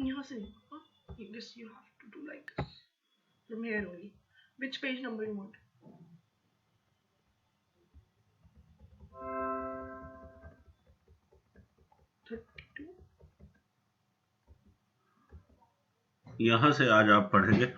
यहाँ से this you have to do like this from here only. Which page number you want? यहाँ से आज आप पढ़ेंगे।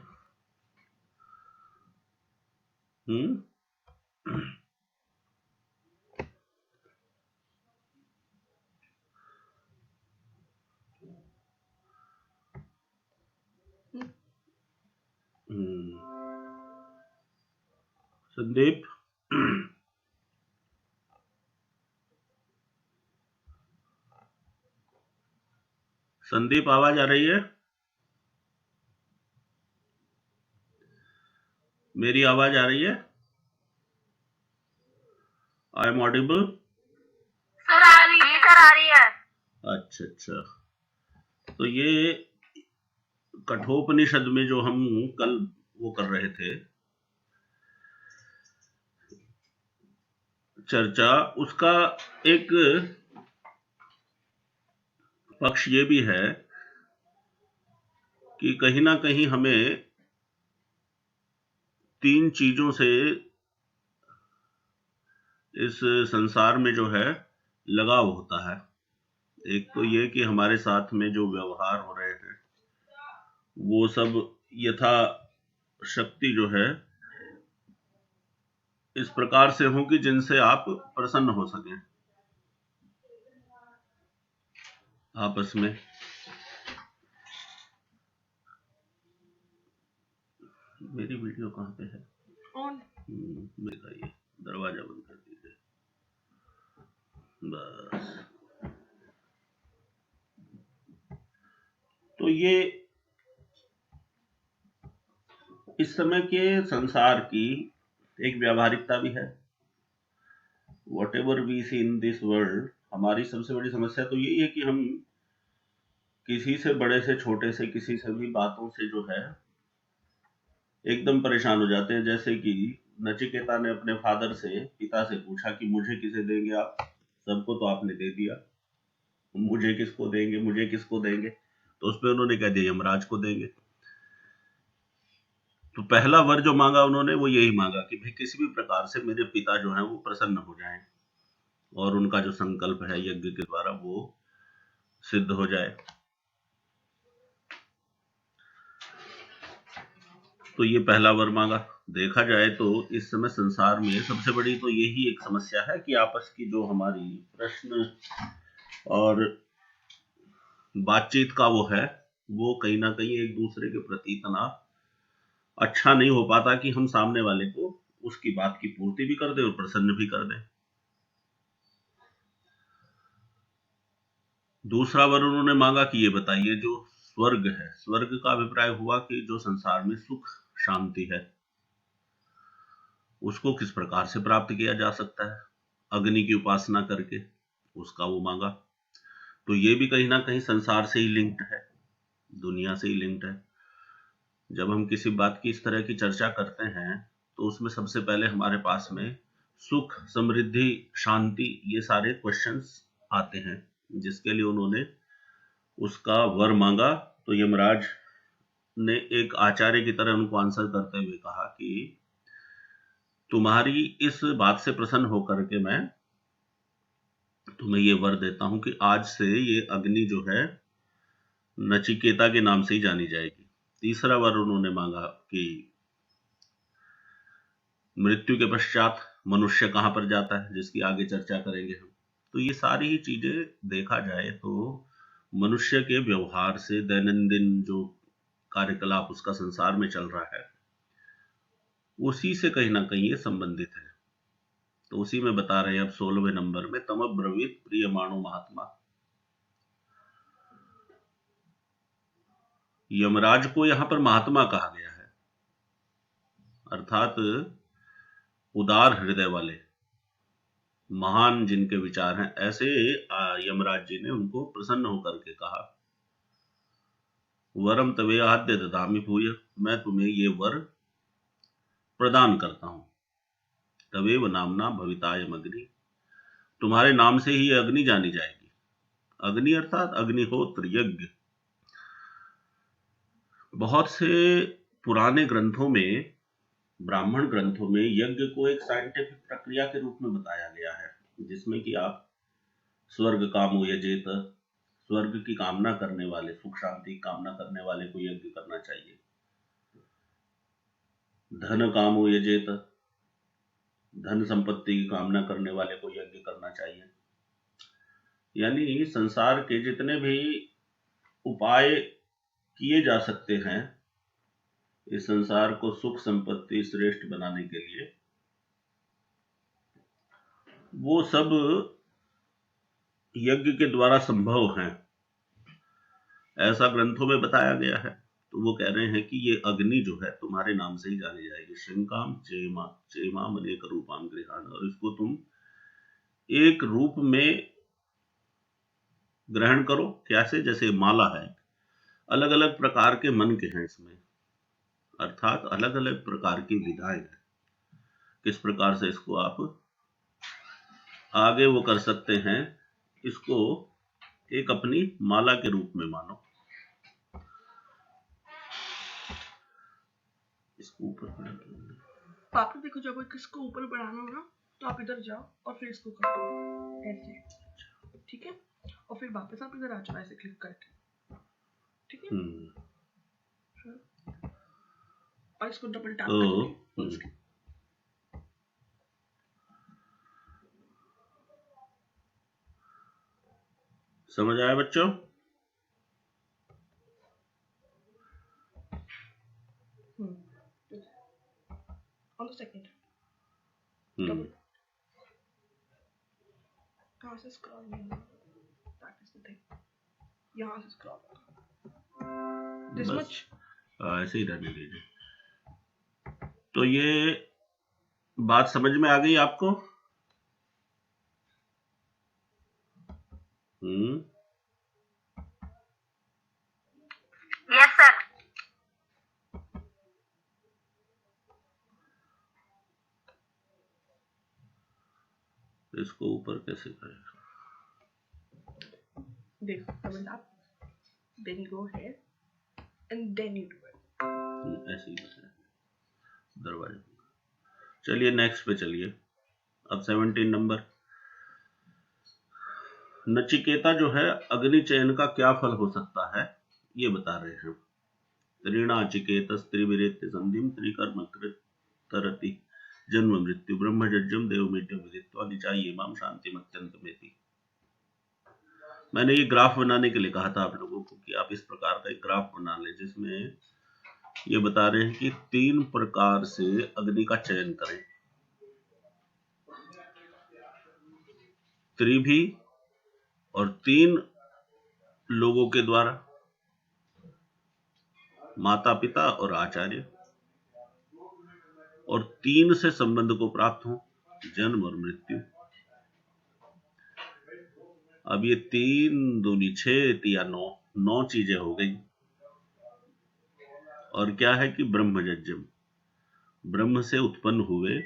संदीप, संदीप आवाज आ रही है? मेरी आवाज आ रही है? I am audible? सर आ रही है, सर आ रही है। अच्छा अच्छा, तो ये कठोपनिषद में जो हम कल वो कर रहे थे चर्चा, उसका एक पक्ष ये भी है कि कहीं ना कहीं हमें तीन चीजों से इस संसार में जो है लगाव होता है। एक तो ये कि हमारे साथ में जो व्यवहार हो रहे हैं वो सब यथा शक्ति जो है इस प्रकार से हो कि जिनसे आप प्रसन्न हो सकें आपस में। मेरी वीडियो कहाँ पे है? ऑन। मेरा ये दरवाजा बंद कर दीजिए बस। तो ये इस समय के संसार की एक व्यावहारिकता भी है। Whatever we see in this world, हमारी सबसे बड़ी समस्या तो यही है कि हम किसी से बड़े से छोटे से किसी से भी बातों से जो है एकदम परेशान हो जाते हैं। जैसे कि नचिकेता ने अपने फादर से, पिता से पूछा कि मुझे किसे देंगे आप? सबको तो आपने दे दिया, मुझे किसको देंगे, मुझे किसको देंगे? तो उस पर उन्होंने कह दिया यमराज को देंगे। तो पहला वर जो मांगा उन्होंने वो यही मांगा कि भाई किसी भी प्रकार से मेरे पिता जो है वो प्रसन्न हो जाएं और उनका जो संकल्प है यज्ञ के द्वारा वो सिद्ध हो जाए। तो ये पहला वर मांगा। देखा जाए तो इस समय संसार में सबसे बड़ी तो यही एक समस्या है कि आपस की जो हमारी प्रश्न और बातचीत का वो है वो कहीं ना कहीं एक दूसरे के प्रति इतना अच्छा नहीं हो पाता कि हम सामने वाले को उसकी बात की पूर्ति भी कर दें और प्रसन्न भी कर दें। दूसरा वर उन्होंने मांगा कि ये बताइए जो स्वर्ग है, स्वर्ग का अभिप्राय हुआ कि जो संसार में सुख शांति है उसको किस प्रकार से प्राप्त किया जा सकता है, अग्नि की उपासना करके, उसका वो मांगा। तो ये भी कहीं ना कहीं संसार से ही लिंक्ड है, दुनिया से ही लिंक्ड है। जब हम किसी बात की इस तरह की चर्चा करते हैं तो उसमें सबसे पहले हमारे पास में सुख, समृद्धि, शांति, ये सारे क्वेश्चंस आते हैं, जिसके लिए उन्होंने उसका वर मांगा। तो यमराज ने एक आचार्य की तरह उनको आंसर करते हुए कहा कि तुम्हारी इस बात से प्रसन्न होकर के मैं तुम्हें ये वर देता हूं कि आज से ये अग्नि जो है नचिकेता के नाम से ही जानी जाएगी। तीसरा वर उन्होंने मांगा कि मृत्यु के पश्चात मनुष्य कहां पर जाता है, जिसकी आगे चर्चा करेंगे हम। तो ये सारी ही चीजें देखा जाए तो मनुष्य के व्यवहार से, दैनंदिन जो कार्यकलाप उसका संसार में चल रहा है, उसी से कहीं ना कहीं ये संबंधित है। तो उसी में बता रहे हैं अब 16वें नंबर में, तम ब्रवीत प्रियमाणो महात्मा। यमराज को यहां पर महात्मा कहा गया है, अर्थात उदार हृदय वाले, महान जिनके विचार हैं, ऐसे यमराज जी ने उनको प्रसन्न होकर के कहा, वरम तवे आद्य ददामि भूय, मैं तुम्हें ये वर प्रदान करता हूं। तवेव नामना भवितायम अग्नि, तुम्हारे नाम से ही अग्नि जानी जाएगी। अग्नि अर्थात अग्निहोत्र, यज्ञ। बहुत से पुराने ग्रंथों में, ब्राह्मण ग्रंथों में यज्ञ को एक साइंटिफिक प्रक्रिया के रूप में बताया गया है, जिसमें कि आप स्वर्ग कामो यजेत, स्वर्ग की कामना करने वाले, सुख शांति की कामना करने वाले को यज्ञ करना चाहिए। धन कामो यजेत, धन संपत्ति की कामना करने वाले को यज्ञ करना चाहिए। यानी संसार के जितने भी उपाय किए जा सकते हैं इस संसार को सुख संपत्ति श्रेष्ठ बनाने के लिए, वो सब यज्ञ के द्वारा संभव हैं, ऐसा ग्रंथों में बताया गया है। तो वो कह रहे हैं कि ये अग्नि जो है तुम्हारे नाम से ही जानी जाएगी, श्रृंकाम चेमाम अनेक रूपाम गृहान, और इसको तुम एक रूप में ग्रहण करो। कैसे? जैसे माला है, अलग अलग प्रकार के मन के हैं इसमें, अर्थात अलग अलग प्रकार की विधाएं हैं, किस प्रकार से इसको आप आगे वो कर सकते हैं, इसको एक अपनी माला के रूप में मानो। इसको ऊपर पापा देखो, जब इसको ऊपर बढ़ाना हो ना तो आप इधर जाओ और फिर इसको कर दो ऐसे, ठीक है? और फिर वापस आप इधर आ जाओ ऐसे क्लिक करके, ठीक है? और इसको डबल टैप करके समझ आया बच्चों? On the second double. कहाँ से स्क्रॉल नहीं होगा? That is the thing. यहाँ से स्क्रॉल होगा। This much. ऐसे ही रहने दीजिए। तो ये बात समझ में आ गई आपको? Yes sir. इसको ऊपर कैसे करें? देखो, double tap, then you go here and then you do it. ऐसे ही दरवाजे। चलिए नेक्स्ट पे चलिए। अब 17 नंबर। नचिकेता जो है, अग्नि चयन का क्या फल हो सकता है ये बता रहे हैं। त्रिणाचिकेतस त्रिविरेत्य संधिम त्रिकर्म तरति जन्म मृत्यु ब्रह्मजज्यम देवमेत्यम विदित्वा निचाये माम शांतिम अत्यंतमेति। मैंने ये ग्राफ बनाने के लिए कहा था आप लोगों को कि आप इस प्रकार का एक ग्राफ बना लें, जिसमें ये बता रहे हैं कि 3 प्रकार से अग्नि का चयन करें। त्रिभी और 3 लोगों के द्वारा, माता पिता और आचार्य, और 3 से संबंध को प्राप्त हो, जन्म और मृत्यु। अब ये 3 दूनी 6 या 9 चीजें हो गई। और क्या है कि ब्रह्मजज्यम, ब्रह्म से उत्पन्न हुए,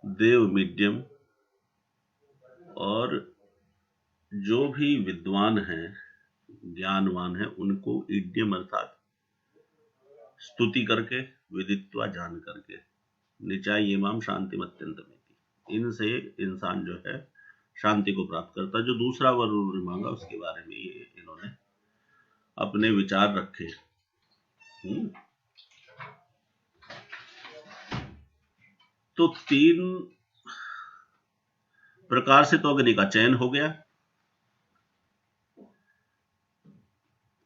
देव मीडियम, और जो भी विद्वान हैं, ज्ञानवान है, उनको ईड्यम अर्थात स्तुति करके, विदित्वा जान करके, निचाये माम शांतिम अत्यंतमेति। इनसे इंसान जो है शांति को प्राप्त करता है। जो दूसरा वर उन्होंने मांगा उसके बारे में ये इन्होंने अपने विचार रखे। तो 3 प्रकार से तो अग्नि का चयन हो गया।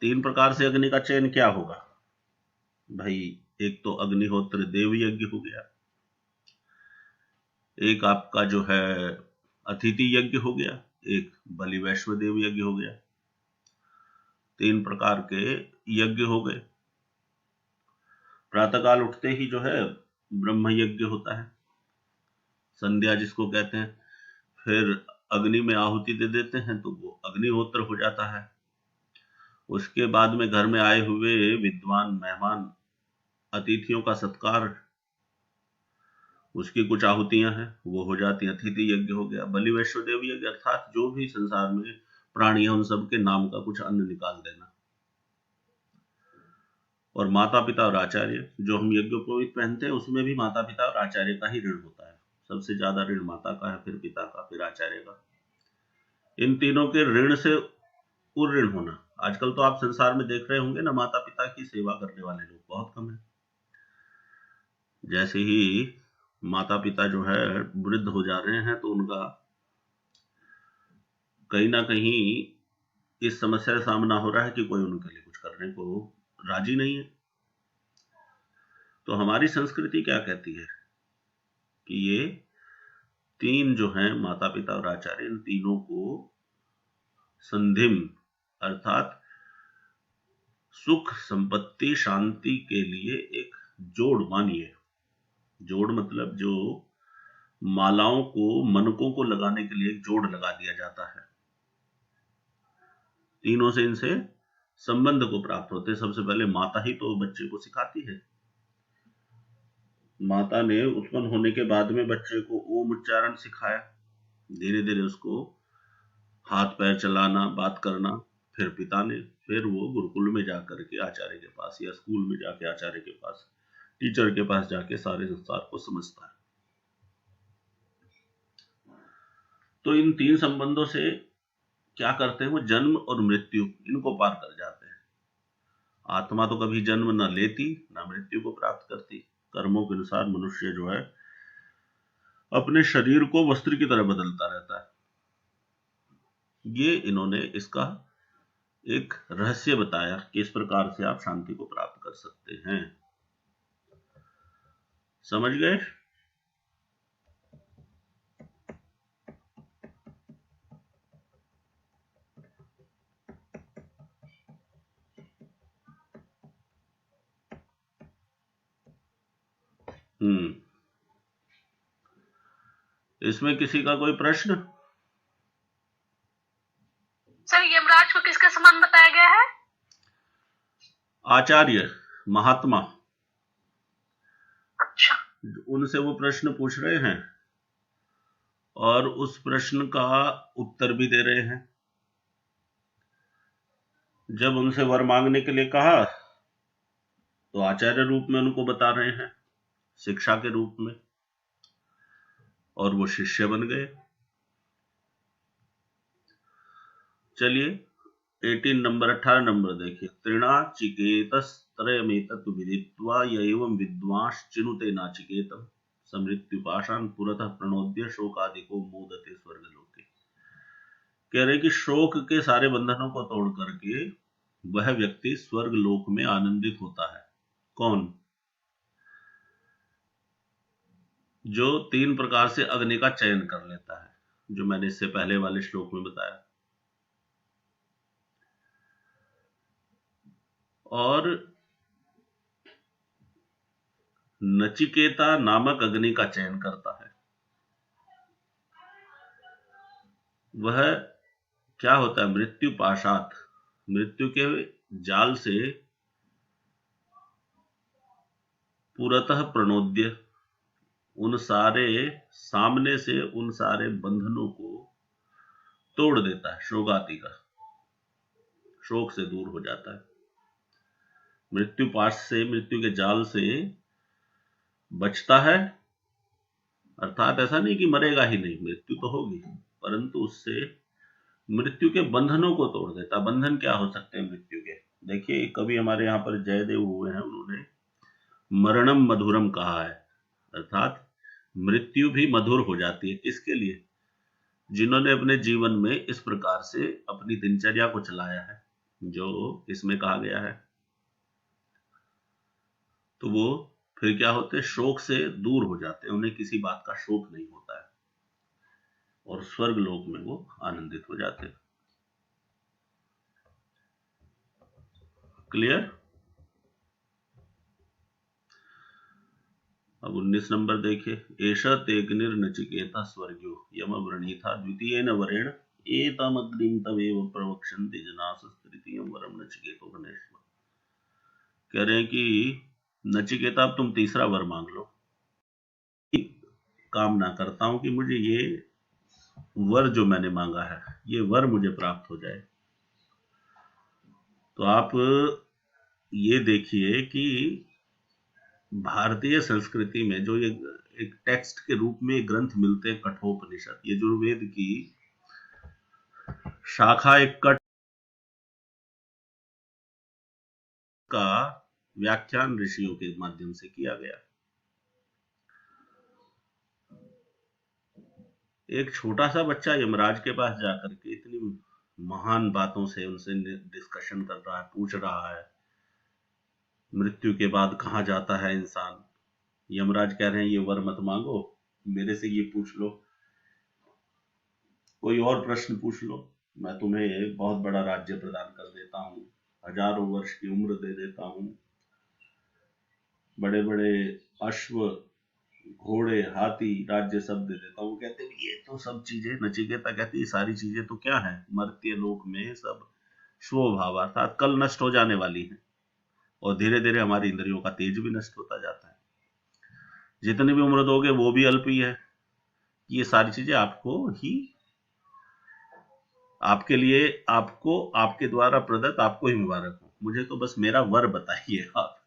3 प्रकार से अग्नि का चयन क्या होगा भाई? एक तो अग्निहोत्र देव यज्ञ हो गया, एक आपका जो है अतिथि यज्ञ हो गया, एक बलि वैश्व देव यज्ञ हो गया। 3 प्रकार के यज्ञ हो गए। प्रातःकाल उठते ही जो है ब्रह्म यज्ञ होता है, संध्या जिसको कहते हैं। फिर अग्नि में आहुति दे देते हैं तो वो अग्निहोत्र हो जाता है। उसके बाद में घर में आए हुए विद्वान मेहमान अतिथियों का सत्कार, उसकी कुछ आहुतियां हैं, वो हो जाती हैं, अतिथि यज्ञ हो गया। बलि वैश्व देव यज्ञ अर्थात जो भी संसार में प्राणी है उन सब के नाम का कुछ अन्न निकाल देना। और माता पिता और आचार्य, जो हम यज्ञोपवीत पहनते हैं उसमें भी माता पिता और आचार्य का ही ऋण होता है। सबसे ज्यादा ऋण माता का है, फिर पिता का, फिर आचार्य का। इन तीनों के ऋण से उऋण होना। आजकल तो आप संसार में देख रहे होंगे ना, माता पिता की सेवा करने वाले लोग बहुत कम है। जैसे ही माता पिता जो है वृद्ध हो जा रहे हैं तो उनका कहीं ना कहीं इस समस्या का सामना हो रहा है कि कोई उनके लिए कुछ करने को राजी नहीं है। तो हमारी संस्कृति क्या कहती है कि ये तीन जो हैं, माता पिता और आचार्य, इन तीनों को संधिम अर्थात सुख संपत्ति शांति के लिए एक जोड़ मानिए। जोड़ मतलब जो मालाओं को मनकों को लगाने के लिए एक जोड़ लगा दिया जाता है। तीनों से इनसे संबंध को प्राप्त होते हैं। सबसे पहले माता ही तो बच्चे को सिखाती है। माता ने उत्पन्न होने के बाद में बच्चे को ओम उच्चारण सिखाया, धीरे धीरे उसको हाथ पैर चलाना, बात करना। फिर पिता ने, फिर वो गुरुकुल में जाकर के आचार्य के पास या स्कूल में जाके आचार्य के पास, टीचर के पास जाके सारे संस्कार को समझता है। तो इन तीन संबंधों से क्या करते हैं, वो जन्म और मृत्यु इनको पार कर जाते हैं। आत्मा तो कभी जन्म न लेती न मृत्यु को प्राप्त करती। कर्मों के अनुसार मनुष्य जो है अपने शरीर को वस्त्र की तरह बदलता रहता है। ये इन्होंने इसका एक रहस्य बताया कि इस प्रकार से आप शांति को प्राप्त कर सकते हैं। समझ गए? इसमें किसी का कोई प्रश्न? सर यमराज को किसका समान बताया गया है? आचार्य, महात्मा। अच्छा। उनसे वो प्रश्न पूछ रहे हैं और उस प्रश्न का उत्तर भी दे रहे हैं। जब उनसे वर मांगने के लिए कहा तो आचार्य रूप में उनको बता रहे हैं, शिक्षा के रूप में, और वो शिष्य बन गए। चलिए 18 नंबर देखिए। तृणाचिकेतस्त्रयमेतत् विदित्वा य एवं विद्वांश्चिनुते नाचिकेतम् समृत्युपाशान् पुरतः प्रणोद्य शोकादिको मोदते स्वर्गलोके। कह रहे कि शोक के सारे बंधनों को तोड़ करके वह व्यक्ति स्वर्ग लोक में आनंदित होता है। कौन? जो तीन प्रकार से अग्नि का चयन कर लेता है, जो मैंने इससे पहले वाले श्लोक में बताया। और नचिकेता नामक अग्नि का चयन करता है। वह क्या होता है? मृत्यु पाशात, मृत्यु के जाल से पुरतः प्रणोद्य, उन सारे सामने से उन सारे बंधनों को तोड़ देता है। शोगाति का, शोक से दूर हो जाता है। मृत्यु पाश से, मृत्यु के जाल से बचता है। अर्थात ऐसा नहीं कि मरेगा ही नहीं, मृत्यु तो होगी, परंतु उससे मृत्यु के बंधनों को तोड़ देता। बंधन क्या हो सकते हैं मृत्यु के? देखिए कभी हमारे यहाँ पर जयदेव हुए हैं, उन्होंने मरणम मधुरम कहा है, अर्थात मृत्यु भी मधुर हो जाती है। किसके लिए? जिन्होंने अपने जीवन में इस प्रकार से अपनी दिनचर्या को चलाया है, जो इसमें कहा गया है। तो वो फिर क्या होते हैं? शोक से दूर हो जाते हैं, उन्हें किसी बात का शोक नहीं होता है और स्वर्ग लोक में वो आनंदित हो जाते हैं। क्लियर? अब 19 नंबर देखिए। एषा तेग्निर नचिकेता स्वर्ग्यो यम वृणीथा द्वितीयेन वरेण एतमग्निं तवेव प्रवक्षन्ति जनाः तृतीयं वरम नचिकेतो गणेश्वर। कह रहे हैं कि नचिकेता अब तुम तीसरा वर मांग लो। कामना करता हूं कि मुझे ये वर जो मैंने मांगा है ये वर मुझे प्राप्त हो जाए। तो आप ये देखिए कि भारतीय संस्कृति में जो ये एक टेक्स्ट के रूप में ग्रंथ मिलते हैं, कठोपनिषद, यजुर्वेद की शाखा एक कट का व्याख्यान ऋषियों के माध्यम से किया गया। एक छोटा सा बच्चा यमराज के पास जाकर के इतनी महान बातों से उनसे डिस्कशन कर रहा है, पूछ रहा है मृत्यु के बाद कहाँ जाता है इंसान। यमराज कह रहे हैं ये वर मत मांगो, मेरे से ये पूछ लो, कोई और प्रश्न पूछ लो, मैं तुम्हें एक बहुत बड़ा राज्य प्रदान कर देता हूँ, हजारों वर्ष की उम्र दे देता हूँ, बड़े बड़े अश्व, घोड़े, हाथी, राज्य सब दे देता हूँ। कहते हैं ये तो सब चीजें, नचिकेता कहती है सारी चीजें तो क्या है, मर्त्य लोक में सब स्वभाव अर्थात कल नष्ट हो जाने वाली है, और धीरे धीरे हमारी इंद्रियों का तेज भी नष्ट होता जाता है। जितनी भी उम्र दोगे वो भी अल्प ही है। ये सारी चीजें आपको ही, आपके लिए, आपको, आपके द्वारा प्रदत्त, आपको ही मुबारक हो, मुझे तो बस मेरा वर बताइए आप।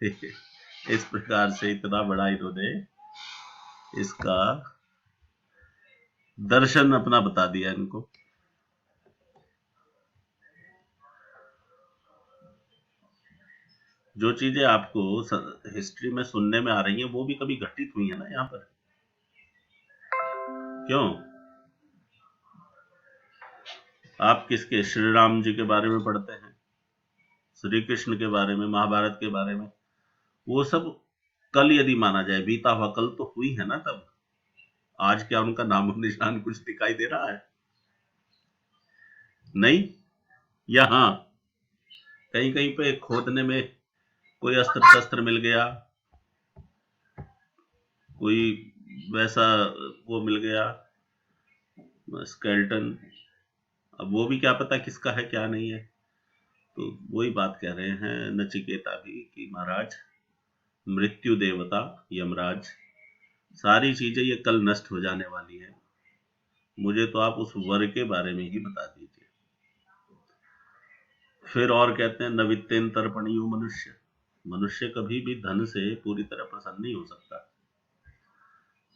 इस प्रकार से इतना बड़ा इन्होंने इसका दर्शन अपना बता दिया इनको। जो चीजें आपको हिस्ट्री में सुनने में आ रही हैं वो भी कभी घटित हुई है ना यहाँ पर, क्यों? आप किसके, श्री राम जी के बारे में पढ़ते हैं, श्री कृष्ण के बारे में, महाभारत के बारे में, वो सब कल यदि माना जाए, बीता हुआ कल तो हुई है ना तब। आज क्या उनका नामो निशान कुछ दिखाई दे रहा है? नहीं। या हाँ, कहीं कहीं पे खोदने में कोई अस्त्र शस्त्र मिल गया, कोई वैसा वो मिल गया स्केल्टन, अब वो भी क्या पता किसका है क्या नहीं है। तो वही बात कह रहे हैं नचिकेता भी कि महाराज, मृत्यु देवता यमराज, सारी चीजें ये कल नष्ट हो जाने वाली है, मुझे तो आप उस वर के बारे में ही बता दीजिए। फिर और कहते हैं नवित्यन तर्पणीयो मनुष्य, मनुष्य कभी भी धन से पूरी तरह प्रसन्न नहीं हो सकता।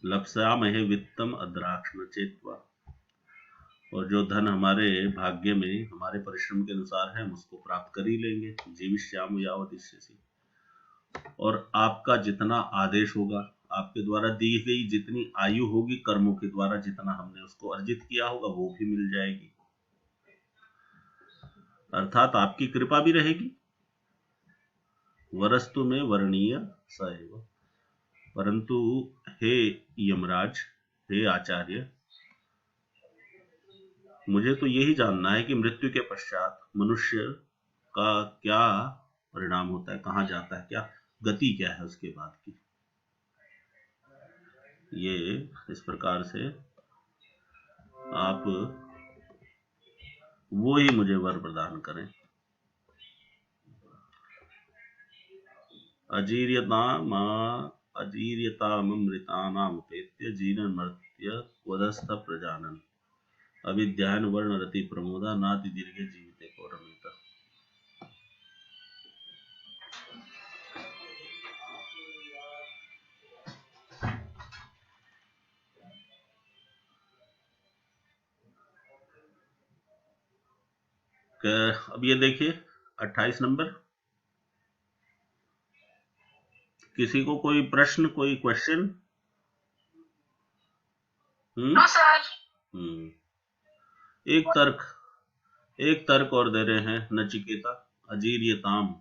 लप्स्यामहे वित्तम अद्राक्ष्ण चेत्वा, और जो धन हमारे भाग्य में हमारे परिश्रम के अनुसार है हम उसको प्राप्त कर ही लेंगे। जीविष्याम यावतिष्यसि, और आपका जितना आदेश होगा, आपके द्वारा दी गई जितनी आयु होगी, कर्मों के द्वारा जितना हमने उसको अर्जित किया होगा वो भी मिल जाएगी, अर्थात आपकी कृपा भी रहेगी। वरस्तु में वर्णीय सएव, परंतु हे यमराज, हे आचार्य, मुझे तो यही जानना है कि मृत्यु के पश्चात मनुष्य का क्या परिणाम होता है, कहाँ जाता है, क्या गति क्या है उसके बाद की। ये इस प्रकार से आप वो ही मुझे वर प्रदान करें। अजीर्यतामृतानामुपेत्य जीर्णमर्त्य वदस्थ प्रजानन, अविद्यान वर्णरति प्रमोदा नाति दीर्घे जीविते कौरमिता। अब ये देखिए 28 नंबर, किसी को कोई प्रश्न, कोई क्वेश्चन? No sir. एक तर्क और दे रहे हैं नचिकेता। अजीर्यताम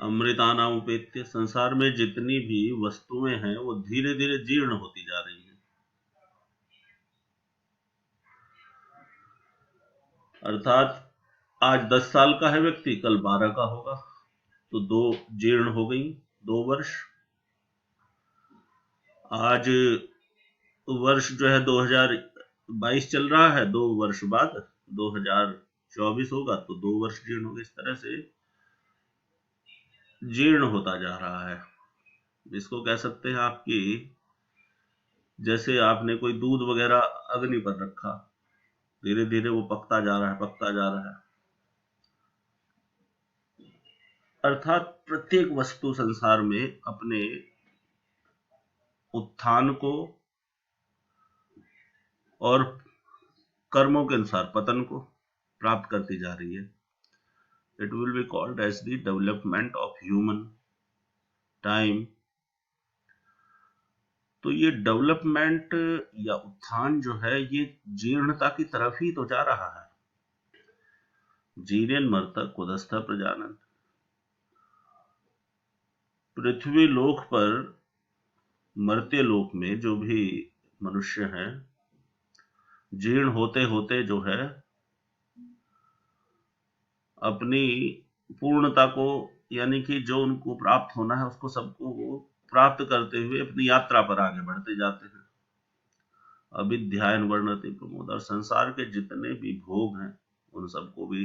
अमृतानाम उपेत्य, संसार में जितनी भी वस्तुएं हैं वो धीरे धीरे जीर्ण होती जा रही हैं, अर्थात आज 10 साल का है व्यक्ति, कल 12 का होगा, तो 2 जीर्ण हो गई, 2 वर्ष। आज वर्ष जो है 2022 चल रहा है, 2 वर्ष बाद 2024 होगा तो 2 वर्ष जीर्ण हो गए। इस तरह से जीर्ण होता जा रहा है। इसको कह सकते हैं आपकी जैसे आपने कोई दूध वगैरह अग्नि पर रखा, धीरे धीरे वो पकता जा रहा है, पकता जा रहा है। अर्थात प्रत्येक वस्तु संसार में अपने उत्थान को और कर्मों के अनुसार पतन को प्राप्त करती जा रही है। It will be called as the development of human time. तो ये डेवलपमेंट या उत्थान जो है, ये जीर्णता की तरफ ही तो जा रहा है। जीर्यन मर्तक कुदस्थ प्रजानन। पृथ्वी लोक पर, मर्त्य लोक में जो भी मनुष्य हैं, जीर्ण होते होते जो है अपनी पूर्णता को, यानी कि जो उनको प्राप्त होना है उसको सबको वो प्राप्त करते हुए अपनी यात्रा पर आगे बढ़ते जाते हैं। अविद्यायन वर्णति प्रमोद। और संसार के जितने भी भोग हैं उन सबको भी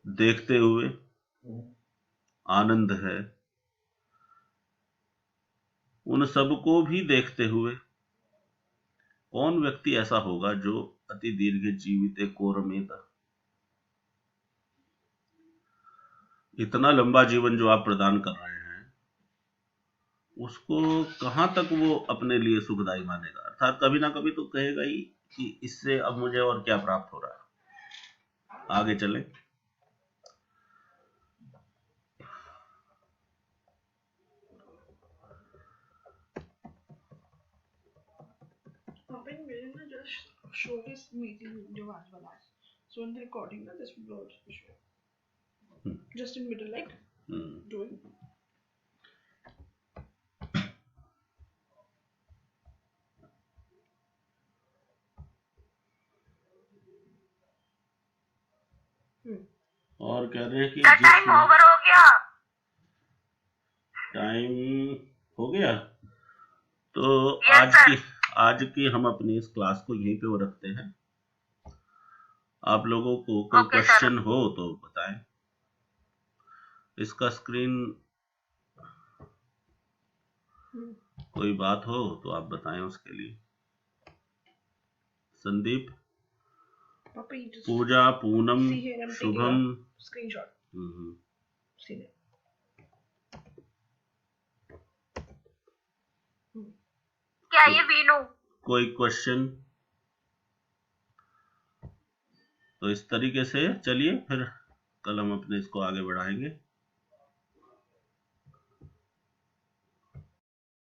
देखते हुए आनंद है, उन सबको भी देखते हुए कौन व्यक्ति ऐसा होगा जो अति दीर्घ जीवित कोरमेत। इतना लंबा जीवन जो आप प्रदान कर रहे हैं उसको कहां तक वो अपने लिए सुखदायी मानेगा। अर्थात कभी ना कभी तो कहेगा ही कि इससे अब मुझे और क्या प्राप्त हो रहा है। आगे चले। मेरे ना जस्ट शो दिस मीटिंग जो आज वाला है, सो इन द रिकॉर्डिंग ना this will also show just in middle like doing. और कह रहे हैं कि टाइम ओवर हो गया। टाइम हो गया तो Yes, आज की हम अपनी इस क्लास को यहीं पे वो रखते हैं। आप लोगों को कोई Okay, क्वेश्चन हो तो बताएं। इसका स्क्रीन कोई बात हो तो आप बताएं उसके लिए। Sandeep, Papa, you just Puja, Poonam, see here, I'm taking Shubham. a screenshot. See there. क्या ये बीनू? कोई क्वेश्चन? तो इस तरीके से चलिए फिर कल हम अपने इसको आगे बढ़ाएंगे।